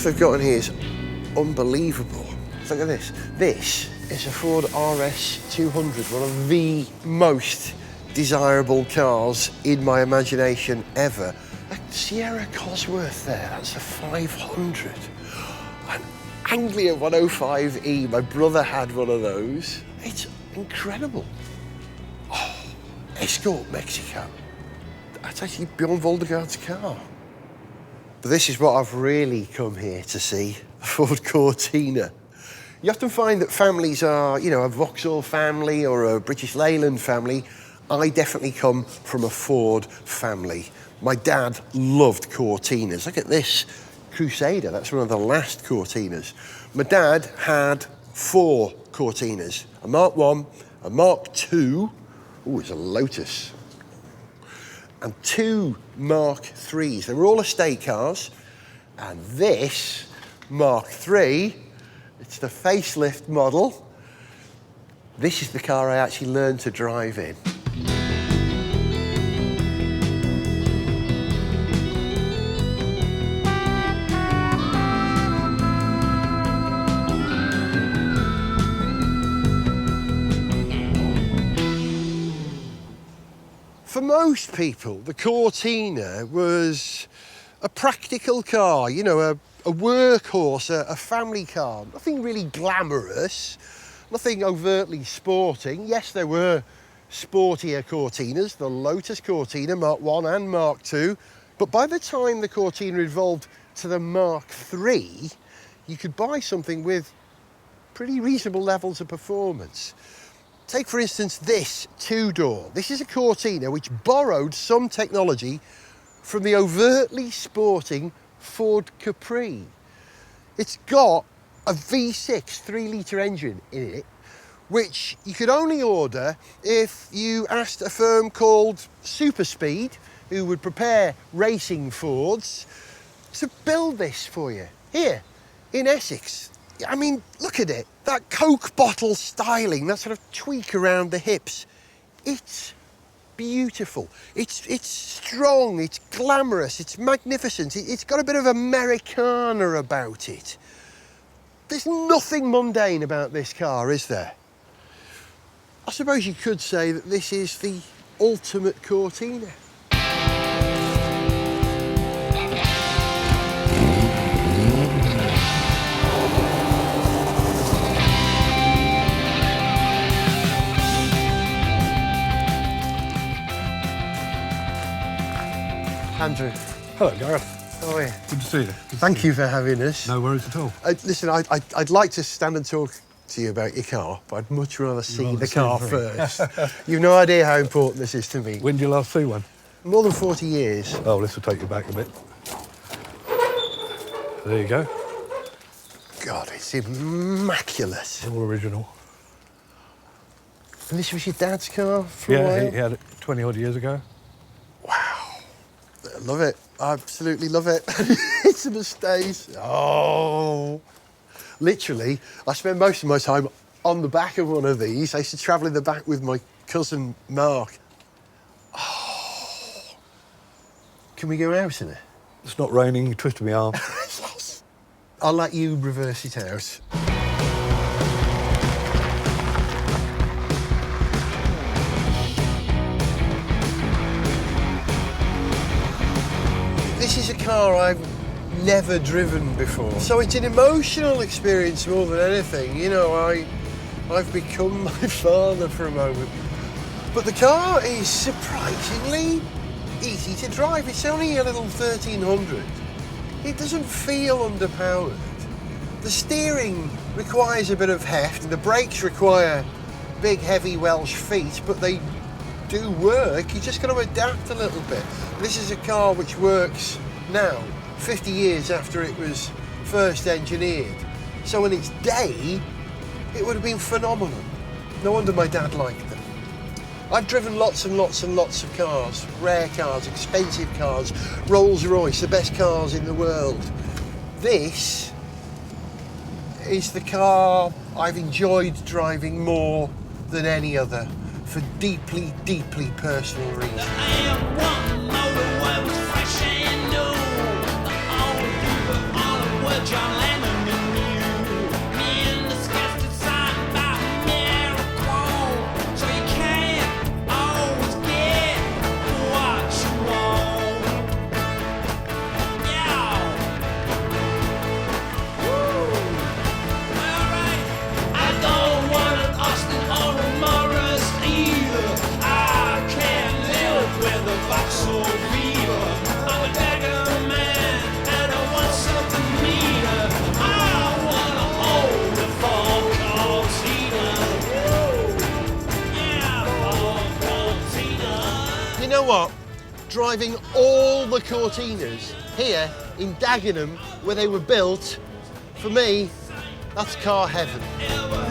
they've got in here is unbelievable. Look at this. This is a Ford RS 200, one of the most desirable cars in my imagination ever. A Sierra Cosworth there, that's a 500. An Anglia 105E, my brother had one of those. It's incredible. Oh, Escort Mexico. That's actually Bjorn Voldegaard's car. But this is what I've really come here to see, the Ford Cortina. You often find that families are, you know, a Vauxhall family or a British Leyland family. I definitely come from a Ford family. My dad loved Cortinas. Look at this Crusader, that's one of the last Cortinas. My dad had 4 Cortinas, a Mark 1, a Mark 2, oh, it's a Lotus, and 2 Mark 3s. They were all estate cars, and this Mark 3, it's the facelift model. This is the car I actually learned to drive in. For most people, the Cortina was a practical car, you know, a workhorse, a family car. Nothing really glamorous, nothing overtly sporting. Yes, there were sportier Cortinas, the Lotus Cortina, Mark 1 and Mark 2. But by the time the Cortina evolved to the Mark 3, you could buy something with pretty reasonable levels of performance. Take, for instance, this 2-door. This is a Cortina which borrowed some technology from the overtly sporting Ford Capri. It's got a V6 3-litre engine in it, which you could only order if you asked a firm called Superspeed, who would prepare racing Fords, to build this for you, here, in Essex. I mean, look at it. That Coke bottle styling, that sort of tweak around the hips. It's beautiful. It's strong, it's glamorous, it's magnificent. It's got a bit of Americana about it. There's nothing mundane about this car, is there? I suppose you could say that this is the ultimate Cortina. Andrew. Hello, Gareth. How are you? Good to see you. Thank you for having us. No worries at all. Listen, I'd like to stand and talk to you about your car, but I'd much rather see the car first. You've no idea how important this is to me. When did you last see one? More than 40 years. Oh, this will take you back a bit. There you go. God, it's immaculate. All original. And this was your dad's car for a while? Yeah, he had it 20 odd years ago. Wow. I love it. I absolutely love it. It's a mistake. Oh. Literally, I spend most of my time on the back of one of these. I used to travel in the back with my cousin Mark. Oh. Can we go out in it? It's not raining, you twisted my arm. Yes. I'll let you reverse it out. This is a car I've never driven before. So it's an emotional experience more than anything. You know, I've become my father for a moment. But the car is surprisingly easy to drive. It's only a little 1300. It doesn't feel underpowered. The steering requires a bit of heft and the brakes require big, heavy Welsh feet, but they do work. You just got to adapt a little bit. This is a car which works now, 50 years after it was first engineered. So in its day, it would have been phenomenal. No wonder my dad liked them. I've driven lots and lots and lots of cars, rare cars, expensive cars, Rolls-Royce, the best cars in the world. This is the car I've enjoyed driving more than any other for deeply, deeply personal reasons. Job. what? Driving all the Cortinas here in Dagenham, where they were built, for me, that's car heaven.